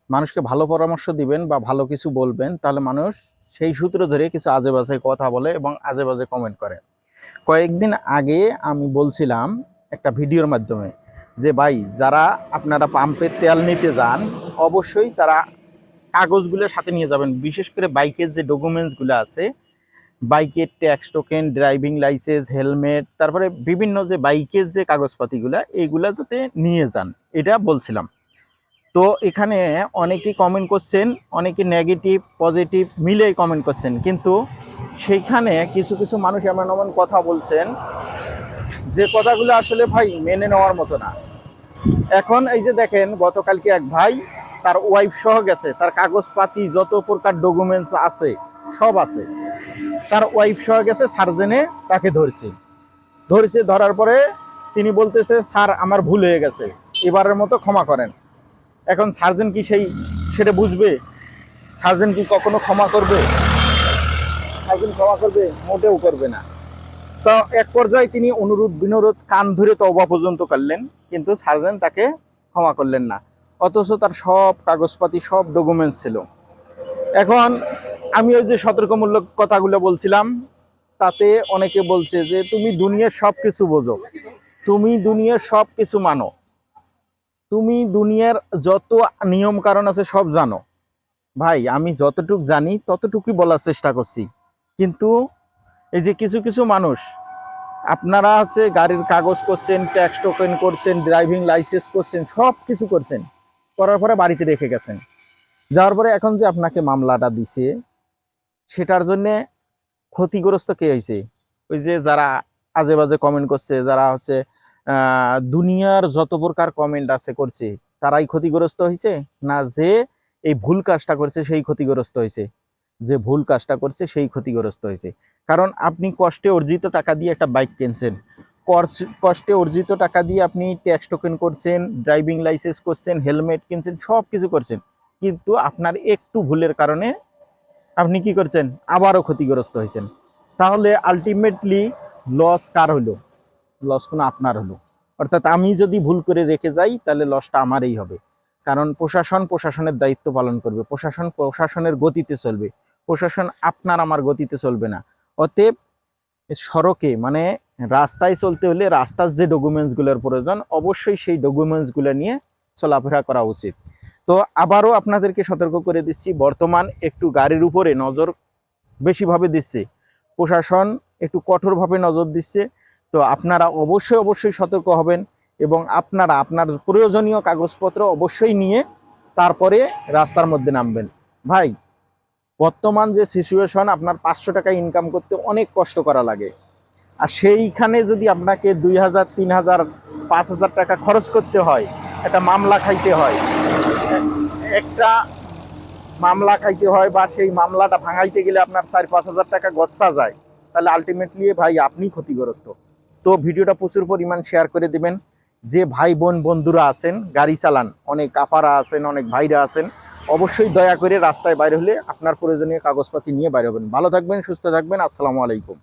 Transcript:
মানুষকে ভালো পরামর্শ দিবেন বা ভালো কিছু বলবেন, তাহলে মানুষ সেই সূত্র ধরে কিছু আজে বাজে কথা বলে এবং আজে বাজে কমেন্ট করে। কয়েকদিন আগে আমি বলছিলাম একটা ভিডিওর মাধ্যমে যে ভাই, যারা আপনারা পাম্পের তেল নিতে যান অবশ্যই তারা কাগজগুলো সাথে নিয়ে যাবেন। বিশেষ করে বাইকের যে ডকুমেন্টসগুলো আছে, বাইকের tax token, driving licence, helmet, তারপরে বিভিন্ন যে বাইকের যে কাগজপাতিগুলো, এইগুলা যাতে নিয়ে যান, এটা বলছিলাম। তো এখানে অনেকেই কমেন্ট করছেন, অনেকে নেগেটিভ পজিটিভ মিলেই কমেন্ট করছেন, কিন্তু সেইখানে কিছু কিছু মানুষ এমন এমন কথা বলছেন যে কথাগুলো আসলে ভাই মেনে নেওয়ার মতো না। এখন এই যে দেখেন, গতকালকে এক ভাই তার ওয়াইফ সহ গেছে, তার কাগজপাতি যত প্রকার ডকুমেন্টস আছে সব আছে, তার ওয়াইফ সহ গেছে, সার্জেনে তাকে ধরেছে। ধরার পরে তিনি বলতেছে, স্যার আমার ভুল হয়ে গেছে, এবারের মতো ক্ষমা করেন। এখন সার্জেন কি সেটা বুঝবে? সার্জেন কি কখনো ক্ষমা করবে? সার্জেন ক্ষমা করবে? মোটেও করবে না। তো এক পর্যায়ে তিনি অনুরোধ বিনোরোধ কান ধরে তওবা পর্যন্ত করলেন, কিন্তু সার্জেন তাকে ক্ষমা করলেন না, অথচ তার সব কাগজপাতি সব ডকুমেন্টস ছিল। এখন আমি ওই যে সতর্কমূলক কথাগুলো বলছিলাম, তাতে অনেকে বলছে যে তুমি দুনিয়ার সব কিছু বোঝো, তুমি দুনিয়ার সব কিছু মানো, তুমি দুনিয়ার যত নিয়ম কারণ আছে সব জানো। ভাই, আমি যতটুকু জানি ততটুকুই বলার চেষ্টা করছি, কিন্তু এই যে কিছু কিছু মানুষ, আপনারা হচ্ছে গাড়ির কাগজ করছেন, ট্যাক্স টোকেন করছেন, ড্রাইভিং লাইসেন্স করছেন, সব কিছু করছেন, করার পরে বাড়িতে রেখে গেছেন। যাওয়ার পরে এখন যে আপনাকে মামলাটা দিছে, সেটার জন্যে ক্ষতিগ্রস্ত কে হয়েছে? ওই যে যারা আজে বাজে কমেন্ট করছে, যারা হচ্ছে দুনিয়ার যত প্রকার কমেন্ট আছে করছে, তারাই ক্ষতিগ্রস্ত হয়েছে, না যে এই ভুল কাজটা করছে সেই ক্ষতিগ্রস্ত হয়েছে? যে ভুল কাজটা করছে সেই ক্ষতিগ্রস্ত হয়েছে। কারণ আপনি কষ্টে অর্জিত টাকা দিয়ে একটা বাইক কিনছেন, কষ্টে অর্জিত টাকা দিয়ে আপনি ট্যাক্স টোকেন করছেন, ড্রাইভিং লাইসেন্স করছেন, হেলমেট কিনছেন, সব কিছু করছেন, কিন্তু আপনার একটু ভুলের কারণে আপনি কি করছেন? আবারও ক্ষতিগ্রস্ত হয়েছেন। তাহলে আলটিমেটলি লস কার হলো? লস কোনো আপনার হলো। অর্থাৎ আমি যদি ভুল করে রেখে যাই, তাহলে লসটা আমারই হবে। কারণ প্রশাসন প্রশাসনের দায়িত্ব পালন করবে, প্রশাসন প্রশাসনের গতিতে চলবে, প্রশাসন আপনার আমার গতিতে চলবে না। অতএব সড়কে মানে রাস্তায় চলতে হলে রাস্তার যে ডকুমেন্টসগুলোর প্রয়োজন, অবশ্যই সেই ডকুমেন্টসগুলো নিয়ে চলাফেরা করা উচিত। তো আবারও আপনাদেরকে সতর্ক করে দিচ্ছি, বর্তমান একটু গাড়ির উপরে নজর বেশিভাবে দিচ্ছে প্রশাসন, একটু কঠোরভাবে নজর দিচ্ছে। তো আপনারা অবশ্যই সতর্ক হবেন এবং আপনারা আপনার প্রয়োজনীয় কাগজপত্র অবশ্যই নিয়ে তারপরে রাস্তার মধ্যে নামবেন। ভাই, বর্তমান যে সিচুয়েশন, আপনার 500 টাকা ইনকাম করতে অনেক কষ্ট করা লাগে, আর সেইখানে যদি আপনাকে 2000, 3000, 5000 টাকা খরচ করতে হয়, একটা মামলা খাইতে হয়, বা সেই মামলাটা ভাঙাইতে গেলে আপনার 4-5 হাজার টাকা গচ্ছা যায়, তাহলে আলটিমেটলি ভাই আপনি ক্ষতিগ্রস্ত। তো ভিডিওটা প্রচুর পরিমাণ শেয়ার করে দিবেন। যে ভাই বোন বন্ধুরা আছেন গাড়ি চালান, অনেক আপারা আছেন, অনেক ভাইরা আছেন, অবশ্যই দয়া করে রাস্তায় বাইরে হলে আপনার প্রয়োজনীয় কাগজপাতি নিয়ে বাইরে হবেন। ভালো থাকবেন, সুস্থ থাকবেন। আসসালামু আলাইকুম।